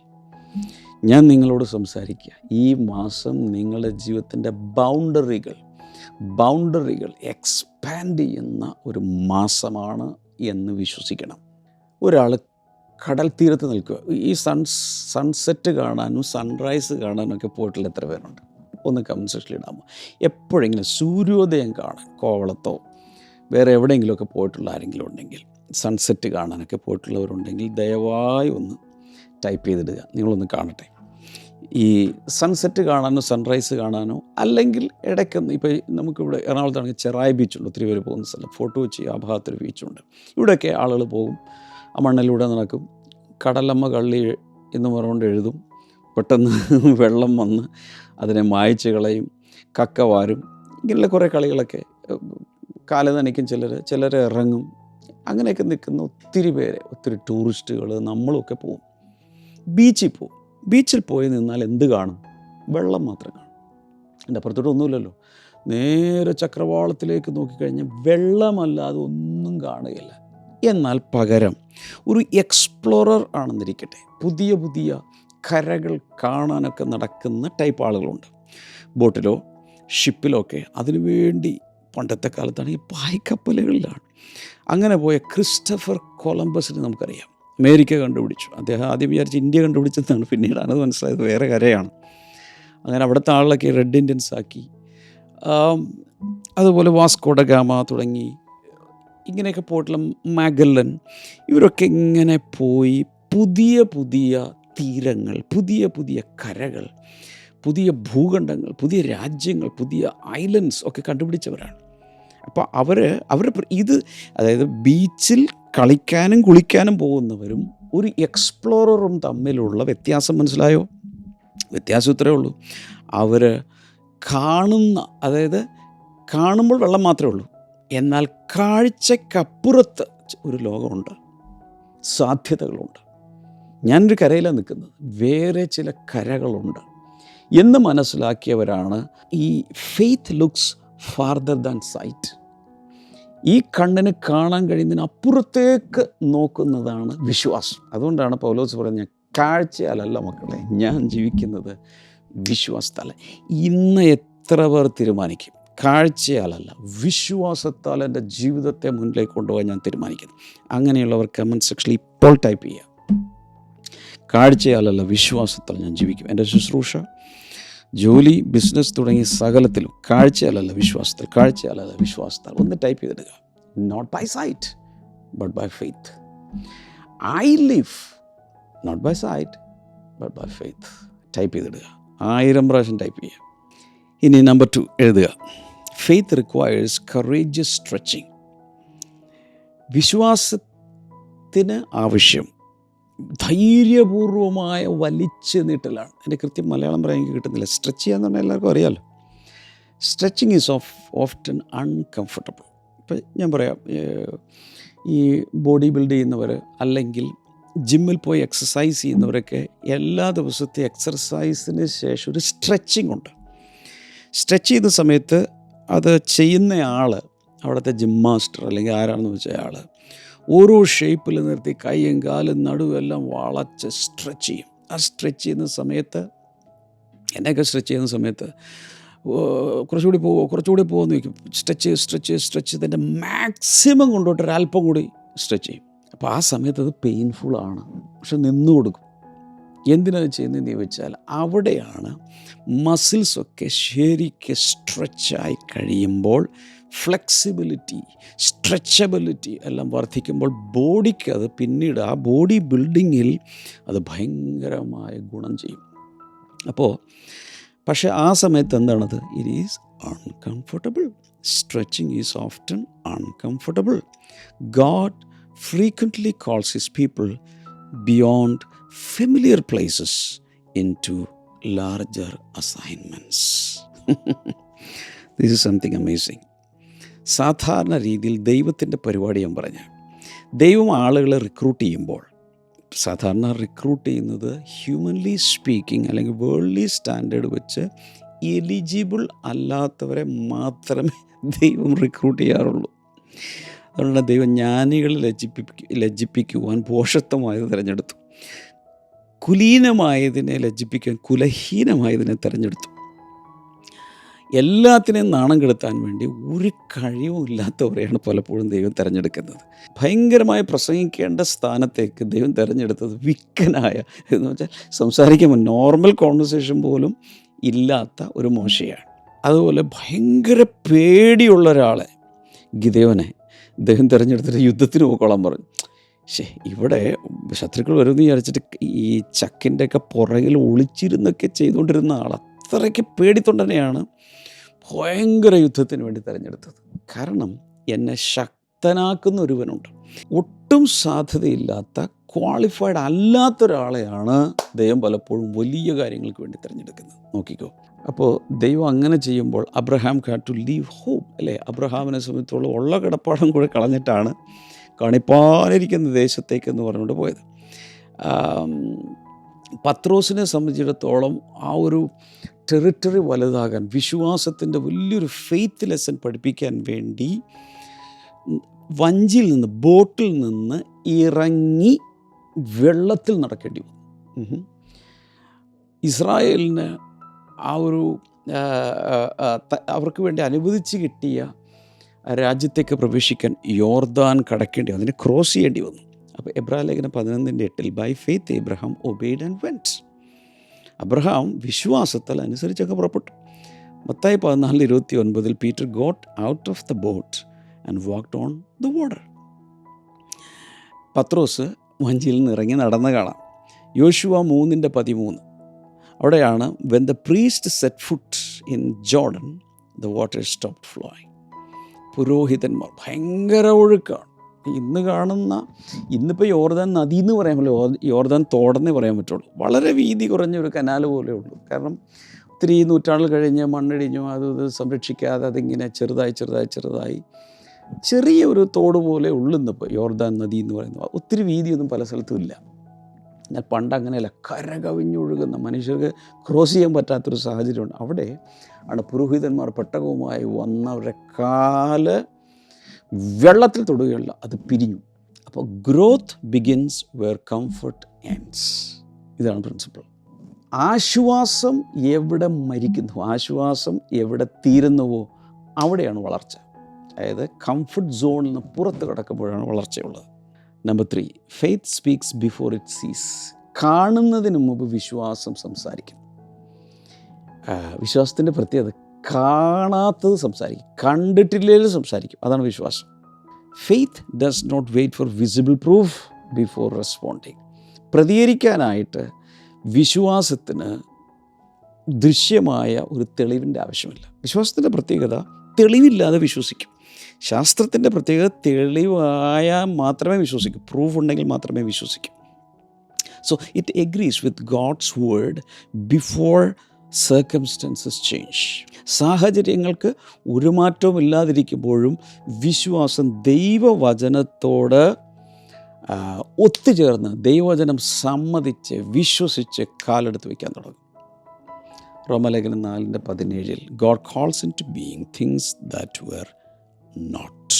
ഞാൻ നിങ്ങളോട് സംസാരിക്കുക, ഈ മാസം നിങ്ങളുടെ ജീവിതത്തിൻ്റെ ബൗണ്ടറികൾ എക്സ്പാൻഡ് ചെയ്യുന്ന ഒരു മാസമാണ് എന്ന് വിശ്വസിക്കണം. ഒരാൾ കടൽ തീരത്ത് നിൽക്കുക, ഈ സൺസെറ്റ് കാണാനും സൺറൈസ് കാണാനും ഒക്കെ പോയിട്ടുള്ള എത്ര പേരുണ്ട്? ഒന്ന് കമൻറ്റ് സെക്ഷനിൽ ഇടാമോ? എപ്പോഴെങ്കിലും സൂര്യോദയം കാണാൻ കോവളത്തോ വേറെ എവിടെയെങ്കിലുമൊക്കെ പോയിട്ടുള്ള ആരെങ്കിലും ഉണ്ടെങ്കിൽ, സൺസെറ്റ് കാണാനൊക്കെ പോയിട്ടുള്ളവരുണ്ടെങ്കിൽ ദയവായി ഒന്ന് ടൈപ്പ് ചെയ്തിടുക, നിങ്ങളൊന്ന് കാണട്ടെ. ഈ സൺസെറ്റ് കാണാനോ സൺറൈസ് കാണാനോ, അല്ലെങ്കിൽ ഇടയ്ക്കൊന്ന്, ഇപ്പോൾ നമുക്കിവിടെ എറണാകുളത്താണെങ്കിൽ ചെറായി ബീച്ചുണ്ട്, ഒത്തിരി പേര് പോകുന്ന സ്ഥലം, ഫോർട്ട് കൊച്ചി ആ ഭാഗത്തൊരു ബീച്ചുണ്ട്. ഇവിടെയൊക്കെ ആളുകൾ പോകും, ആ മണ്ണിലൂടെ നടക്കും, കടലമ്മ കള്ളി എന്ന് പറഞ്ഞുകൊണ്ട് എഴുതും, പെട്ടെന്ന് വെള്ളം വന്ന് അതിനെ മായ്ച്ച് കളയും, കക്ക വാരും, ഇങ്ങനെയുള്ള കുറേ കളികളൊക്കെ, കാല് നനയ്ക്കും ചിലർ ഇറങ്ങും. അങ്ങനെയൊക്കെ നിൽക്കുന്ന ഒത്തിരി പേര്, ഒത്തിരി ടൂറിസ്റ്റുകൾ, നമ്മളുമൊക്കെ പോവും. ബീച്ചിൽ പോയി നിന്നാൽ എന്ത് കാണും? വെള്ളം മാത്രം കാണും. എൻ്റെ അപ്പുറത്തോട്ട് ഒന്നുമില്ലല്ലോ. നേരെ ചക്രവാളത്തിലേക്ക് നോക്കിക്കഴിഞ്ഞാൽ വെള്ളമല്ലാതെ ഒന്നും കാണുകയില്ല. എന്നാൽ പകരം ഒരു എക്സ്പ്ലോറർ ആണെന്നിരിക്കട്ടെ, പുതിയ കരകൾ കാണാനൊക്കെ നടക്കുന്ന ടൈപ്പ് ആളുകളുണ്ട്. ബോട്ടിലോ ഷിപ്പിലോ ഒക്കെ അതിനുവേണ്ടി പണ്ടത്തെ കാലത്താണ് ഈ പായ്ക്കപ്പലുകളിലാണ്. അങ്ങനെ പോയ ക്രിസ്റ്റഫർ കൊളംബസിനെ നമുക്കറിയാം. അമേരിക്ക കണ്ടുപിടിച്ചു. അദ്ദേഹം ആദ്യം വിചാരിച്ച് ഇന്ത്യ കണ്ടുപിടിച്ചതാണ്, പിന്നീടാണ് അത് മനസ്സിലായത് വേറെ കരയാണ്. അങ്ങനെ അവിടുത്തെ ആളിലൊക്കെ റെഡ് ഇന്ത്യൻസ് ആക്കി. അതുപോലെ വാസ്കോ ഡ ഗാമ തുടങ്ങി ഇങ്ങനെയൊക്കെ പോയിട്ടുള്ള മാഗല്ലൻ, ഇവരൊക്കെ ഇങ്ങനെ പോയി പുതിയ തീരങ്ങൾ, പുതിയ കരകൾ, പുതിയ ഭൂഖണ്ഡങ്ങൾ, പുതിയ രാജ്യങ്ങൾ, പുതിയ ഐലൻഡ്സ് ഒക്കെ കണ്ടുപിടിച്ചവരാണ്. അപ്പോൾ അവർ ഇത്, അതായത് ബീച്ചിൽ കളിക്കാനും കുളിക്കാനും പോകുന്നവരും ഒരു എക്സ്പ്ലോററും തമ്മിലുള്ള വ്യത്യാസം മനസ്സിലായോ? വ്യത്യാസം ഇത്രയേ ഉള്ളൂ. അവർ അതായത് കാണുമ്പോൾ വെള്ളം മാത്രമേ ഉള്ളൂ, എന്നാൽ കാഴ്ചക്കപ്പുറത്ത് ഒരു ലോകമുണ്ട്, സാധ്യതകളുണ്ട്. ഞാനൊരു കരയിലാണ് നിൽക്കുന്നത്, വേറെ ചില കരകളുണ്ട് എന്ന് മനസ്സിലാക്കിയവരാണ് ഈ faith looks farther than sight. ഈ കണ്ണിന് കാണാൻ കഴിയുന്നതിന് അപ്പുറത്തേക്ക് നോക്കുന്നതാണ് വിശ്വാസം. അതുകൊണ്ടാണ് പൗലോസ് പറയുന്നത്, ഞാൻ കാഴ്ചയാലല്ല മക്കളെ ഞാൻ ജീവിക്കുന്നത് വിശ്വാസത്താൽ. ഇന്ന് എത്ര പേർ തീരുമാനിക്കും കാഴ്ചയാലല്ല വിശ്വാസത്താൽ എൻ്റെ ജീവിതത്തെ മുന്നിലേക്ക് കൊണ്ടുപോകാൻ ഞാൻ തീരുമാനിക്കുന്നു? അങ്ങനെയുള്ളവർ കമൻറ്റ് സെക്ഷനിൽ ഇപ്പോൾ ടൈപ്പ് ചെയ്യുക. കാഴ്ചയാലല്ല വിശ്വാസത്താൽ ഞാൻ ജീവിക്കും. എൻ്റെ ശുശ്രൂഷ, ജോലി, ബിസിനസ് തുടങ്ങി സകലത്തിലും കാഴ്ചയാലല്ല വിശ്വാസത്താൽ, കാഴ്ചയാലല്ല വിശ്വാസത്താൽ. ഒന്ന് ടൈപ്പ് ചെയ്തിടുക. Not by sight but by faith. I live not by sight but by faith. Type ചെയ്തിടുക. 1000 പ്രാവശ്യം ടൈപ്പ് ചെയ്യുക. ഇനി നമ്പർ 2 എഴുതുക. Faith requires courageous stretching. വിശ്വാസത്തിന് ആവശ്യം ധൈര്യപൂർവമായ വലിച്ചു നീട്ടലാണ്. എൻ്റെ കൃത്യം മലയാളം പറയാൻ എനിക്ക് കിട്ടുന്നില്ല. സ്ട്രെച്ച് ചെയ്യാന്ന് പറഞ്ഞാൽ എല്ലാവർക്കും അറിയാമല്ലോ. Stretching is often uncomfortable. ഇപ്പം ഞാൻ പറയാം, ഈ ബോഡി ബിൽഡ് ചെയ്യുന്നവർ അല്ലെങ്കിൽ ജിമ്മിൽ പോയി എക്സസൈസ് ചെയ്യുന്നവരൊക്കെ എല്ലാ ദിവസത്തെ എക്സർസൈസിന് ശേഷം ഒരു സ്ട്രെച്ചിങ് ഉണ്ട്. സ്ട്രെച്ച് ചെയ്യുന്ന സമയത്ത് അത് ചെയ്യുന്ന ആൾ, അവിടുത്തെ ജിം മാസ്റ്റർ അല്ലെങ്കിൽ ആരാണെന്ന് വെച്ചാൽ ആൾ ഓരോ ഷേപ്പിൽ നിർത്തി കൈയും കാലും നടുവും എല്ലാം വളച്ച് സ്ട്രെച്ച് ചെയ്യും. ആ സ്ട്രെച്ച് ചെയ്യുന്ന സമയത്ത്, എന്നെയൊക്കെ സ്ട്രെച്ച് ചെയ്യുന്ന സമയത്ത് കുറച്ചുകൂടി പോകുമെന്ന് വയ്ക്കും. സ്ട്രെച്ച് ഇതിൻ്റെ മാക്സിമം കൊണ്ടുപോയിട്ട് ഒരല്പം കൂടി സ്ട്രെച്ച് ചെയ്യും. അപ്പോൾ ആ സമയത്ത് അത് പെയിൻഫുള്ളാണ്, പക്ഷെ നിന്നു കൊടുക്കും. എന്തിനാണ് ചെയ്യുന്നതെന്ന് ചോദിച്ചാൽ അവിടെയാണ് മസിൽസൊക്കെ ശരിക്ക് സ്ട്രെച്ചായി കഴിയുമ്പോൾ ഫ്ലെക്സിബിലിറ്റി, സ്ട്രെച്ചബിലിറ്റി എല്ലാം വർദ്ധിക്കുമ്പോൾ ബോഡിക്ക് അത് പിന്നീട് ആ ബോഡി ബിൽഡിങ്ങിൽ അത് ഭയങ്കരമായ ഗുണം ചെയ്യും. അപ്പോൾ പക്ഷേ ആ സമയത്ത് എന്താണത്? It is uncomfortable. Stretching is often uncomfortable. God frequently calls his people beyond familiar places into larger assignments. This is something amazing. സാധാരണ രീതിയിൽ ദൈവത്തിൻ്റെ പരിപാടി ഞാൻ പറഞ്ഞ, ദൈവം ആളുകളെ റിക്രൂട്ട് ചെയ്യുമ്പോൾ സാധാരണ റിക്രൂട്ട് ചെയ്യുന്നത് ഹ്യൂമൻലി സ്പീക്കിംഗ് അല്ലെങ്കിൽ വേൾഡ്ലി സ്റ്റാൻഡേർഡ് വെച്ച് എലിജിബിൾ അല്ലാത്തവരെ മാത്രമേ ദൈവം റിക്രൂട്ട് ചെയ്യാറുള്ളൂ. അതുകൊണ്ട് ദൈവം ജ്ഞാനികളെ ലജ്ജിപ്പിക്കുവാൻ ഭോഷത്വമായത് തിരഞ്ഞെടുത്തു, കുലീനമായതിനെ ലജ്ജിപ്പിക്കാൻ കുലഹീനമായതിനെ തിരഞ്ഞെടുത്തു. എല്ലാത്തിനെയും നാണം കെടുത്താൻ വേണ്ടി ഒരു കഴിവും ഇല്ലാത്തവരെയാണ് പലപ്പോഴും ദൈവം തിരഞ്ഞെടുക്കുന്നത്. ഭയങ്കരമായി പ്രസംഗിക്കേണ്ട സ്ഥാനത്തേക്ക് ദൈവം തിരഞ്ഞെടുത്തത് വിക്കനായ, എന്ന് വെച്ചാൽ സംസാരിക്കുമ്പോൾ നോർമൽ കോൺവെർസേഷൻ പോലും ഇല്ലാത്ത ഒരു മോശയാണ്. അതുപോലെ ഭയങ്കര പേടിയുള്ള ഒരാളെ, ഗിദെയോനെ, അദ്ദേഹം തിരഞ്ഞെടുത്തിട്ട് യുദ്ധത്തിന് പോയിക്കോളാൻ പറഞ്ഞു. ഇവിടെ ശത്രുക്കൾ വരുമെന്ന് വിചാരിച്ചിട്ട് ഈ ചക്കിൻ്റെയൊക്കെ പുറകിൽ ഒളിച്ചിരുന്നൊക്കെ ചെയ്തുകൊണ്ടിരുന്ന ആൾ അത്രയ്ക്ക് പേടിത്തൊണ്ടനെയാണ് ഭയങ്കര യുദ്ധത്തിന് വേണ്ടി തിരഞ്ഞെടുത്തത്. കാരണം എന്നെ ശക്തനാക്കുന്ന ഒരുവനുണ്ട്. ഒട്ടും സാധ്യതയില്ലാത്ത ക്വാളിഫൈഡ് അല്ലാത്തൊരാളെയാണ് ദൈവം പലപ്പോഴും വലിയ കാര്യങ്ങൾക്ക് വേണ്ടി തിരഞ്ഞെടുക്കുന്നത്. നോക്കിക്കോ. അപ്പോൾ ദൈവം അങ്ങനെ ചെയ്യുമ്പോൾ Abraham had to leave home, അല്ലേ? അബ്രഹാമിനെ സംബന്ധിച്ചോളം ഉള്ള കിടപ്പാടം കൂടെ കളഞ്ഞിട്ടാണ് കാണിപ്പാനിരിക്കുന്ന ദേശത്തേക്കെന്ന് പറഞ്ഞുകൊണ്ട് പോയത്. പത്രോസിനെ സംബന്ധിച്ചിടത്തോളം ആ ഒരു ടെറിട്ടറി വലുതാകാൻ, വിശ്വാസത്തിൻ്റെ വലിയൊരു ഫെയ്ത്ത് ലെസൺ പഠിപ്പിക്കാൻ വേണ്ടി വഞ്ചിയിൽ നിന്ന്, ബോട്ടിൽ നിന്ന് ഇറങ്ങി വെള്ളത്തിൽ നടക്കേണ്ടി വന്നു. ഇസ്രായേലിന് ആ ഒരു അവർക്ക് വേണ്ടി അനുവദിച്ച് കിട്ടിയ രാജ്യത്തേക്ക് പ്രവേശിക്കാൻ യോർദാൻ കടക്കേണ്ടി വന്നു, അതിനെ ക്രോസ് ചെയ്യേണ്ടി വന്നു. അപ്പോൾ എബ്രായ ലേഖനം 11:8 by faith Abraham obeyed and went. അബ്രഹാം വിശ്വാസത്താൽ അനുസരിച്ചൊക്കെ പുറപ്പെട്ടു. മത്തായി 14:29 Peter got out of the boat and walked on the water. പത്രോസ് വഞ്ചിയിൽ നിന്ന് ഇറങ്ങി നടന്ന് കാണാം. യോശുവ 3:13 അവിടെയാണ് when the priest set foot in Jordan the water stopped flowing. പുരോഹിതന്മാർ ഭയങ്കര ഒഴുക്കാണ്. ഇന്ന് കാണുന്ന, ഇന്നിപ്പോൾ യോർദാൻ നദി എന്ന് പറയാൻ പറ്റില്ല, യോർദാൻ തോടെന്നേ പറയാൻ പറ്റുള്ളൂ. വളരെ വീതി കുറഞ്ഞൊരു കനാൽ പോലെ ഉള്ളൂ. കാരണം ഒത്തിരി നൂറ്റാണ്ടുകൾ കഴിഞ്ഞ് മണ്ണിടിഞ്ഞു, അത് സംരക്ഷിക്കാതെ അതിങ്ങനെ ചെറുതായി ചെറിയ ഒരു തോട് പോലെ ഉള്ളുന്നിപ്പോൾ യോർദാൻ നദി എന്ന് പറയുന്നത്. ഒത്തിരി വീതിയൊന്നും പല സ്ഥലത്തും ഇല്ല. എന്നാൽ പണ്ട് അങ്ങനെയല്ല, കരകവിഞ്ഞൊഴുകുന്ന, മനുഷ്യർക്ക് ക്രോസ് ചെയ്യാൻ പറ്റാത്തൊരു സാഹചര്യമുണ്ട്. അവിടെ ആണ് പുരോഹിതന്മാർ പെട്ടകവുമായി വന്നവരുടെ കാല് വെള്ളത്തിൽ തൊടുകയുള്ള, അത് പിരിഞ്ഞു. അപ്പോൾ growth begins where comfort ends. ഇതാണ് പ്രിൻസിപ്പിൾ. ആശ്വാസം എവിടെ മരിക്കുന്നു, ആശ്വാസം എവിടെ തീരുന്നുവോ അവിടെയാണ് വളർച്ച. അതായത് കംഫർട്ട് സോണിൽ നിന്ന് പുറത്ത് കിടക്കുമ്പോഴാണ് വളർച്ചയുള്ളത്. Number 3, faith speaks before it sees. കാണുന്നതിന് മുമ്പ് വിശ്വാസം സംസാരിക്കും. വിശ്വാസത്തിൻ്റെ പ്രത്യേകത കാണാത്തത് സംസാരിക്കും, കണ്ടിട്ടില്ലേലും സംസാരിക്കും. അതാണ് വിശ്വാസം. Faith does not wait for visible proof before responding. പ്രതികരിക്കാനായിട്ട് വിശ്വാസത്തിന് ദൃശ്യമായ ഒരു തെളിവിൻ്റെ ആവശ്യമില്ല. വിശ്വാസത്തിൻ്റെ പ്രത്യേകത തെളിവില്ലാതെ വിശ്വസിക്കും. ശാസ്ത്രത്തിൻ്റെ പ്രത്യേകത തെളിവായാൽ മാത്രമേ വിശ്വസിക്കൂ, പ്രൂഫ് ഉണ്ടെങ്കിൽ മാത്രമേ വിശ്വസിക്കൂ. So it agrees with God's word before circumstances change. സാഹചര്യങ്ങൾക്ക് ഒരു മാറ്റവും ഇല്ലാതിരിക്കുമ്പോഴും വിശ്വാസം ദൈവവചനത്തോട് ഒത്തുചേർന്ന് ദൈവവചനം സമ്മതിച്ച് വിശ്വസിച്ച് കാലെടുത്ത് വയ്ക്കാൻ തുടങ്ങും. റോമലേഖനം 4:17 God calls into being things that were not.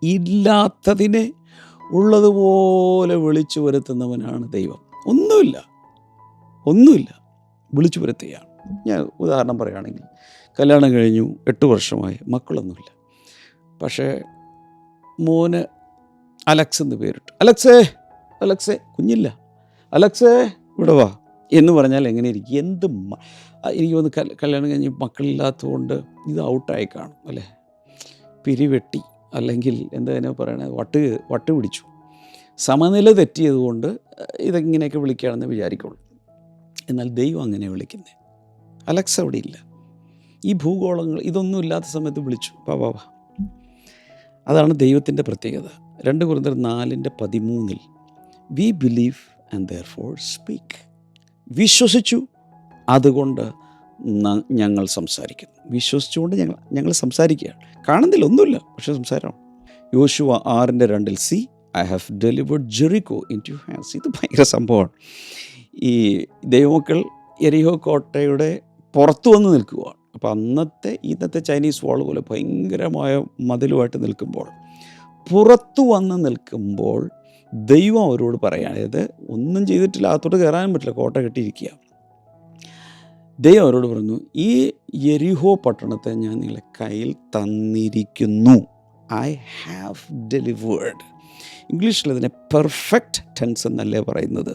ഇല്ലാത്തതിനെ ഉള്ളതുപോലെ വിളിച്ചു വരുത്തുന്നവനാണ് ദൈവം. ഒന്നുമില്ല വിളിച്ചു വരുത്തുകയാണ്. ഞാൻ ഉദാഹരണം പറയുകയാണെങ്കിൽ, കല്യാണം കഴിഞ്ഞു 8 വർഷമായി, മക്കളൊന്നുമില്ല. പക്ഷേ മോന് അലക്സ് എന്ന് പേരിട്ടു. അലക്സേ കുഞ്ഞില്ല, അലക്സേ ഇവിടെ വാ എന്ന് പറഞ്ഞാൽ എങ്ങനെ ഇരിക്കും? എനിക്ക് തോന്നുന്നു കല്യാണം കഴിഞ്ഞ് മക്കളില്ലാത്തതുകൊണ്ട് ഇത് ഔട്ടായി കാണും അല്ലേ, പിരിവെട്ടി, അല്ലെങ്കിൽ എന്താ പറയണത്, വട്ട് പിടിച്ചു, സമനില തെറ്റിയതുകൊണ്ട് ഇതെങ്ങനെയൊക്കെ വിളിക്കുകയാണെന്ന് വിചാരിക്കുള്ളൂ. എന്നാൽ ദൈവം അങ്ങനെ വിളിക്കുന്നത്. അലക്സ് അവിടെ ഇല്ല, ഈ ഭൂഗോളങ്ങൾ ഇതൊന്നും ഇല്ലാത്ത സമയത്ത് വിളിച്ചു, വാ. അതാണ് ദൈവത്തിൻ്റെ പ്രത്യേകത. 2 Corinthians 4:13 we believe and therefore speak. വിശ്വസിച്ചു, അതുകൊണ്ട് ഞങ്ങൾ സംസാരിക്കുന്നു. വിശ്വസിച്ചുകൊണ്ട് ഞങ്ങൾ സംസാരിക്കുകയാണ്. കാണുന്നില്ല, ഒന്നുമില്ല, പക്ഷേ സംസാരമാണ്. യോശുവ 6:2 see I have delivered Jericho into hands. ഇത് ഭയങ്കര സംഭവമാണ്. ഈ ദൈവമക്കൾ യെരിഹോ കോട്ടയുടെ പുറത്തു വന്ന് നിൽക്കുകയാണ്. അപ്പോൾ ഇന്നത്തെ ചൈനീസ് വാൾ പോലെ ഭയങ്കരമായ മതിലുമായിട്ട് നിൽക്കുമ്പോൾ, പുറത്തു വന്ന് നിൽക്കുമ്പോൾ ദൈവം അവരോട് പറയുകയാണ്, അതായത് ഒന്നും ചെയ്തിട്ടില്ല, അകത്തോട്ട് കയറാനും പറ്റില്ല, കോട്ട കെട്ടിയിരിക്കുക. ദൈവം അവരോട് പറഞ്ഞു, ഈ യെരിഹോ പട്ടണത്തെ ഞാൻ നിങ്ങളെ കയ്യിൽ തന്നിരിക്കുന്നു. I have delivered. ഇംഗ്ലീഷിൽ അതിനെ പെർഫെക്റ്റ് ടെൻസ് എന്നല്ലേ പറയുന്നത്.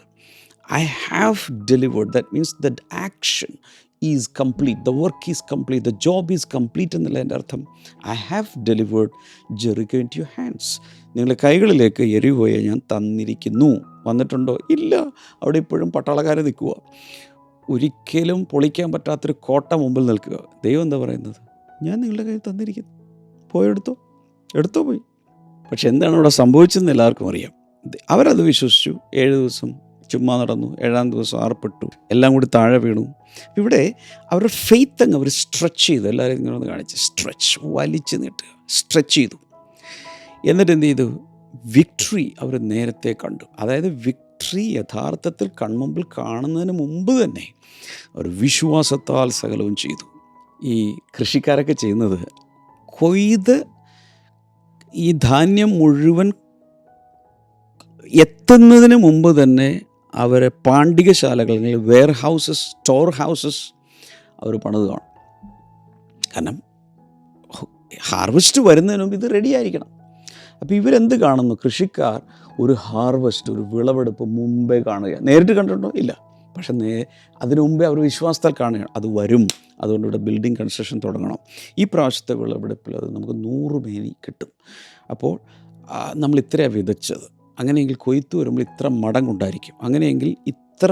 I have delivered, that means that action is complete, the work is complete, the job is complete എന്നല്ല എൻ്റെ അർത്ഥം. I have delivered Jericho into your hands. നിങ്ങളുടെ കൈകളിലേക്ക് യെരിഹോയെ ഞാൻ തന്നിരിക്കുന്നു. വന്നിട്ടുണ്ടോ? ഇല്ല, അവിടെ ഇപ്പോഴും പട്ടാളക്കാർ നിൽക്കുക. ഒരിക്കലും പൊളിക്കാൻ പറ്റാത്തൊരു കോട്ട മുമ്പിൽ നിൽക്കുക. ദൈവം എന്താ പറയുന്നത്? ഞാൻ നിങ്ങളുടെ കയ്യിൽ തന്നിരിക്കുന്നു, എടുത്തോ പോയി. പക്ഷെ എന്താണ് ഇവിടെ സംഭവിച്ചതെന്ന് എല്ലാവർക്കും അറിയാം. അവരത് വിശ്വസിച്ചു. 7 ദിവസം ചുമ്മാ നടന്നു, 7-ാം ദിവസം ആർപ്പെട്ടു, എല്ലാം കൂടി താഴെ വീണു. ഇവിടെ അവരുടെ ഫെയ്ത്ത് അങ്ങ് അവർ സ്ട്രെച്ച് ചെയ്തു. എല്ലാവരും ഇങ്ങനൊന്ന് കാണിച്ച് സ്ട്രെച്ച്, വലിച്ചു നീട്ടുക, സ്ട്രെച്ച് ചെയ്തു. എന്നിട്ട് എന്ത് ചെയ്തു? വിക്ടറി അവർ നേരത്തെ കണ്ടു. അതായത് വിക്ടറി യഥാർത്ഥത്തിൽ കൺമുമ്പിൽ കാണുന്നതിന് മുമ്പ് തന്നെ അവർ വിശ്വാസത്താൽ സകലവും ചെയ്തു. ഈ കൃഷിക്കാരൊക്കെ ചെയ്യുന്നത്, കൊയ്ത് ഈ ധാന്യം മുഴുവൻ എത്തുന്നതിന് മുമ്പ് തന്നെ അവരെ പാണ്ഡികശാലകൾ, അല്ലെങ്കിൽ വെയർ ഹൗസസ്, സ്റ്റോർ ഹൗസസ് അവർ പണിത് കാണും. കാരണം ഹാർവെസ്റ്റ് വരുന്നതിന് മുമ്പ് ഇത് റെഡി ആയിരിക്കണം. അപ്പോൾ ഇവരെന്ത് കാണുന്നു? കൃഷിക്കാർ ഒരു ഹാർവെസ്റ്റ്, ഒരു വിളവെടുപ്പ് മുമ്പേ കാണുക. നേരിട്ട് കണ്ടിട്ടുണ്ടോ? ഇല്ല. പക്ഷെ അതിനു മുമ്പേ അവർ വിശ്വാസത്താൽ കാണുകയാണ്, അത് വരും, അതുകൊണ്ട് ഇവിടെ ബിൽഡിംഗ് കൺസ്ട്രക്ഷൻ തുടങ്ങണം. ഈ പ്രാവശ്യത്തെ വിളവെടുപ്പിൽ അത് നമുക്ക് 100 മേനി കിട്ടും. അപ്പോൾ നമ്മൾ ഇത്രയാണ് വിതച്ചത്, അങ്ങനെയെങ്കിൽ കൊയ്ത്ത് വരുമ്പോൾ ഇത്ര മടങ്ങുണ്ടായിരിക്കും, അങ്ങനെയെങ്കിൽ ഇത്ര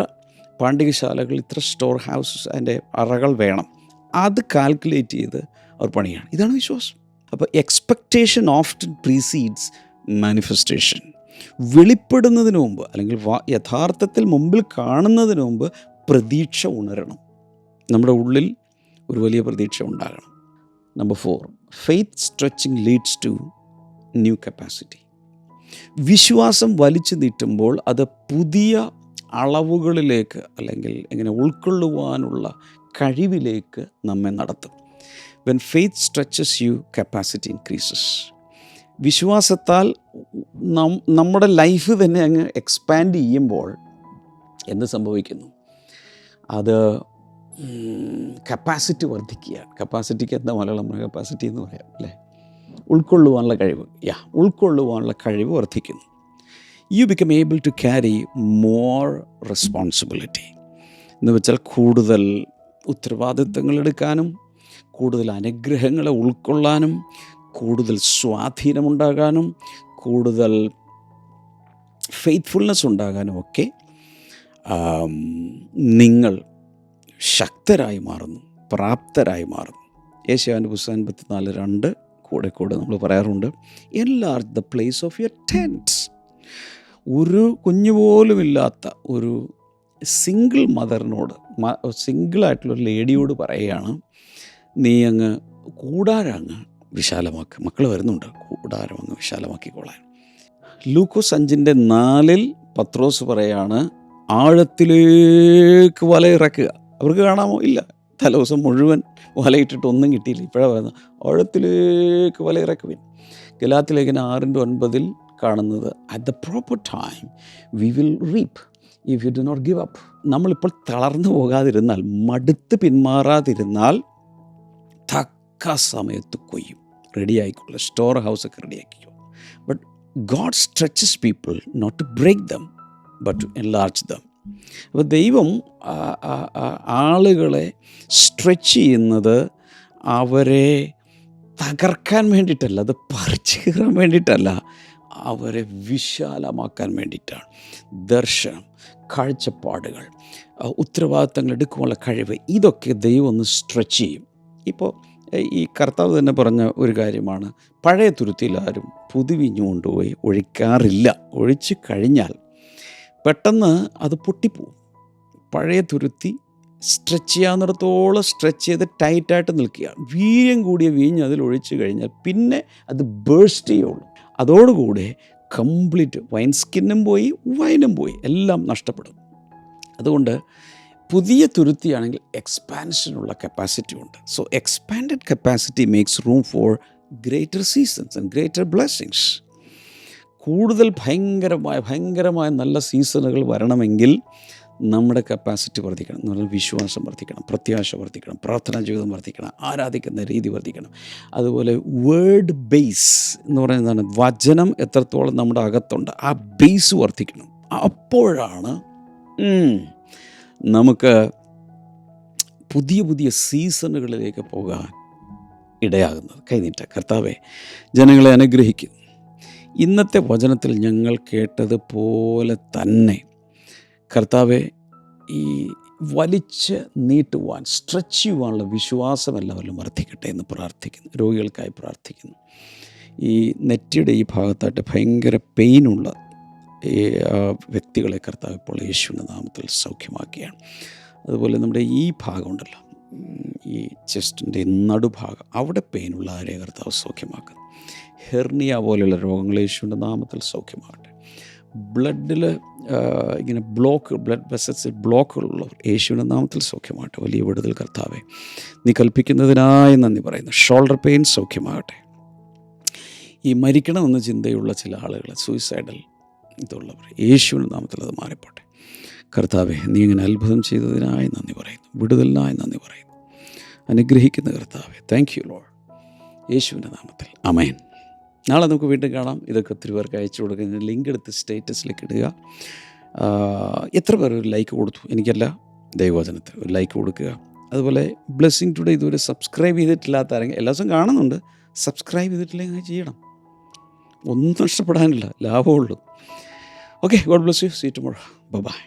പാണ്ഡികശാലകൾ, ഇത്ര സ്റ്റോർ ഹൗസസ്, അതിൻ്റെ അറകൾ വേണം. അത് കാൽക്കുലേറ്റ് ചെയ്ത് അവർ പണിയാണ്. ഇതാണ് വിശ്വാസം. അപ്പോൾ എക്സ്പെക്റ്റേഷൻ ഓഫ്റ്റൻ പ്രീസീഡ്സ് മാനിഫെസ്റ്റേഷൻ. വെളിപ്പെടുന്നതിന് മുമ്പ്, അല്ലെങ്കിൽ യഥാർത്ഥത്തിൽ മുമ്പിൽ കാണുന്നതിന് മുമ്പ് പ്രതീക്ഷ ഉണരണം. നമ്മുടെ ഉള്ളിൽ ഒരു വലിയ പ്രതീക്ഷ ഉണ്ടാകണം. Number 4, faith stretching leads to new capacity. വിശ്വാസം വലിച്ചു നീട്ടുമ്പോൾ അത് പുതിയ അളവുകളിലേക്ക്, അല്ലെങ്കിൽ എങ്ങനെ ഉൾക്കൊള്ളുവാനുള്ള കഴിവിലേക്ക് നമ്മെ നടത്തും. When faith stretches you, capacity increases. വിശ്വാസത്താൽ നമ്മുടെ ലൈഫ് തന്നെ അങ്ങ് എക്സ്പാൻഡ് ചെയ്യുമ്പോൾ എന്ത് സംഭവിക്കുന്നു? അത് കപ്പാസിറ്റി വർദ്ധിക്കുകയാണ്. കപ്പാസിറ്റിക്ക് എന്താ മലയാളം കപ്പാസിറ്റി എന്ന് പറയാം അല്ലേ? ഉൾക്കൊള്ളുവാനുള്ള കഴിവ്. ഉൾക്കൊള്ളുവാനുള്ള കഴിവ് വർദ്ധിക്കുന്നു. You become able to carry more responsibility എന്ന് വെച്ചാൽ കൂടുതൽ ഉത്തരവാദിത്തങ്ങൾ എടുക്കാനും, കൂടുതൽ അനുഗ്രഹങ്ങളെ ഉൾക്കൊള്ളാനും, കൂടുതൽ സ്വാധീനമുണ്ടാകാനും, കൂടുതൽ ഫെയ്ത്ത്ഫുൾനെസ് ഉണ്ടാകാനും ഒക്കെ നിങ്ങൾ ശക്തരായി മാറുന്നു, പ്രാപ്തരായി മാറുന്നു. യേശയ്യാവിൻ്റെ പുസ്തകം 54:2 കൂടെ നമ്മൾ പറയാറുണ്ട്, enlarge the place of your tents. ഒരു കുഞ്ഞുപോലുമില്ലാത്ത ഒരു സിംഗിൾ മദറിനോട്, സിംഗിളായിട്ടുള്ളൊരു ലേഡിയോട് പറയുകയാണ്, നീ അങ്ങ് കൂടാരം അങ്ങ് വിശാലമാക്കുക. മക്കൾ വരുന്നുണ്ട്, കൂടാരം അങ്ങ് വിശാലമാക്കിക്കോളാൻ. ലൂക്കോസ് 5:4 പത്രോസ് പറയാണ്, ആഴത്തിലേക്ക് വലയിറക്കുക. അവർക്ക് കാണാമോ? ഇല്ല. തലേദിവസം മുഴുവൻ വലയിട്ടിട്ട് ഒന്നും കിട്ടിയില്ല. ഇപ്പോഴാണ് പറയുന്നത് ആഴത്തിലേക്ക് വലയിറക്കുവിൻ. ഗലാത്യലേഖനം 6:9 കാണുന്നത്, at the proper time we will reap if you do not give up. നമ്മളിപ്പോൾ തളർന്നു പോകാതിരുന്നാൽ, മടുത്ത് പിന്മാറാതിരുന്നാൽ തക്ക സമയത്ത് കൊയ്യും. റെഡിയായിക്കോളൂ, സ്റ്റോർ ഹൗസൊക്കെ റെഡിയാക്കിക്കോ. But God stretches people not to break them but to enlarge them. അപ്പോൾ ദൈവം ആളുകളെ സ്ട്രെച്ച് ചെയ്യുന്നത് അവരെ തകർക്കാൻ വേണ്ടിയിട്ടല്ല, അത് പറിച്ചു കീറാൻ വേണ്ടിയിട്ടല്ല, അവരെ വിശാലമാക്കാൻ വേണ്ടിയിട്ടാണ്. ദർശനം, കാഴ്ചപ്പാടുകൾ, ഉത്തരവാദിത്തങ്ങൾ എടുക്കുവാനുള്ള കഴിവ്, ഇതൊക്കെ ദൈവം ഒന്ന് സ്ട്രെച്ച് ചെയ്യും. ഇപ്പോൾ ഈ കർത്താവ് തന്നെ പറഞ്ഞ ഒരു കാര്യമാണ്, പഴയ തുരുത്തിയിൽ ആരും പുതുവീഞ്ഞു കൊണ്ടുപോയി ഒഴിക്കാറില്ല. ഒഴിച്ച് കഴിഞ്ഞാൽ പെട്ടെന്ന് അത് പൊട്ടിപ്പോവും. പഴയ തുരുത്തി സ്ട്രെച്ച് ചെയ്യാവുന്നിടത്തോളം സ്ട്രെച്ച് ചെയ്ത് ടൈറ്റായിട്ട് നിൽക്കുക. വീര്യം കൂടിയ വീഞ്ഞ് അതിൽ ഒഴിച്ച് കഴിഞ്ഞാൽ പിന്നെ അത് ബേഴ്സ്റ്റ് ചെയ്യുള്ളൂ. അതോടുകൂടെ കംപ്ലീറ്റ് വൈൻ സ്കിന്നും പോയി, വൈനും പോയി, എല്ലാം നഷ്ടപ്പെടും. അതുകൊണ്ട് പുതിയ തുരുത്തിയാണെങ്കിൽ എക്സ്പാൻഷനുള്ള കപ്പാസിറ്റി ഉണ്ട്. So expanded capacity makes room for greater seasons and greater blessings. കൂടുതൽ ഭയങ്കരമായ നല്ല സീസണുകൾ വരണമെങ്കിൽ നമ്മുടെ കപ്പാസിറ്റി വർദ്ധിക്കണം. എന്ന് പറഞ്ഞാൽ വിശ്വാസം വർദ്ധിക്കണം, പ്രത്യാശ വർദ്ധിക്കണം, പ്രാർത്ഥനാ ജീവിതം വർദ്ധിക്കണം, ആരാധിക്കുന്ന രീതി വർദ്ധിക്കണം. അതുപോലെ വേർഡ് ബേസ് എന്ന് പറയുന്നതാണ്, വചനം എത്രത്തോളം നമ്മുടെ അകത്തുണ്ട് ആ ബേസ് വർദ്ധിക്കണം. അപ്പോഴാണ് നമുക്ക് പുതിയ സീസണുകളിലേക്ക് പോകാൻ ഇടയാകുന്നത്. കൈനീട്ട കർത്താവേ, ജനങ്ങളെ അനുഗ്രഹിക്കുന്നു. ഇന്നത്തെ വചനത്തിൽ ഞങ്ങൾ കേട്ടതുപോലെ തന്നെ കർത്താവെ, ഈ വലിച്ച് നീട്ടുവാൻ, സ്ട്രെച്ച് ചെയ്യുവാനുള്ള വിശ്വാസം എല്ലാവരിലും വർദ്ധിക്കട്ടെ എന്ന് പ്രാർത്ഥിക്കുന്നു. രോഗികൾക്കായി പ്രാർത്ഥിക്കുന്നു. ഈ നെറ്റിയുടെ ഈ ഭാഗത്തായിട്ട് ഭയങ്കര പെയിനുള്ള ഈ വ്യക്തികളെ കർത്താവ് ഇപ്പോൾ യേശുവിൻ്റെ നാമത്തിൽ സൗഖ്യമാക്കുകയാണ്. അതുപോലെ നമ്മുടെ ഈ ഭാഗമുണ്ടല്ലോ, ഈ ചെസ്റ്റിൻ്റെ നടുഭാഗം, അവിടെ പെയിനുള്ള ആരെയും കർത്താവ് സൗഖ്യമാക്കുന്നു. ഹെർണിയ പോലെയുള്ള രോഗങ്ങൾ യേശുവിൻ്റെ നാമത്തിൽ സൗഖ്യമാകട്ടെ. ബ്ലഡിൽ ഇങ്ങനെ ബ്ലഡ് വെസൽസിൽ ബ്ലോക്കുകളുള്ളവർ യേശുവിൻ്റെ നാമത്തിൽ സൗഖ്യമാകട്ടെ. വലിയ വിടുതൽ കർത്താവെ നീ കൽപ്പിക്കുന്നതിനായി നന്ദി പറയുന്നു. ഷോൾഡർ പെയിൻ സൗഖ്യമാകട്ടെ. ഈ മരിക്കണമെന്ന് ചിന്തയുള്ള ചില ആളുകൾ, സൂയിസൈഡൽ ഇതുള്ളവർ, യേശുവിൻ്റെ നാമത്തിൽ അത് മാറിപ്പോട്ടെ. കർത്താവെ നീ ഇങ്ങനെ അത്ഭുതം ചെയ്തതിനായി നന്ദി പറയുന്നു, വിടുതലിനായി നന്ദി പറയുന്നു. അനുഗ്രഹിക്കുന്ന കർത്താവെ, താങ്ക് യു ലോർഡ്, യേശുവിൻ്റെ നാമത്തിൽ ആമേൻ. നാളെ നമുക്ക് വീണ്ടും കാണാം. ഇതൊക്കെ ഒത്തിരി പേർക്ക് അയച്ചു കൊടുക്കുക. ലിങ്ക് എടുത്ത് സ്റ്റേറ്റസിലേക്ക് ഇടുക. എത്ര പേർ ഒരു ലൈക്ക് കൊടുത്തു എനിക്കല്ല, ദൈവവചനത്തിൽ ഒരു ലൈക്ക് കൊടുക്കുക. അതുപോലെ ബ്ലെസ്സിങ് ടുഡേ ഇതുവരെ സബ്സ്ക്രൈബ് ചെയ്തിട്ടില്ലാത്ത ആരെങ്കിലും, എല്ലാ ദിവസവും കാണുന്നുണ്ട്, സബ്സ്ക്രൈബ് ചെയ്തിട്ടില്ലെങ്കിൽ ചെയ്യണം. ഒന്നും നഷ്ടപ്പെടാനില്ല, ലാഭമുള്ളൂ. Okay, God bless you. See you tomorrow. By.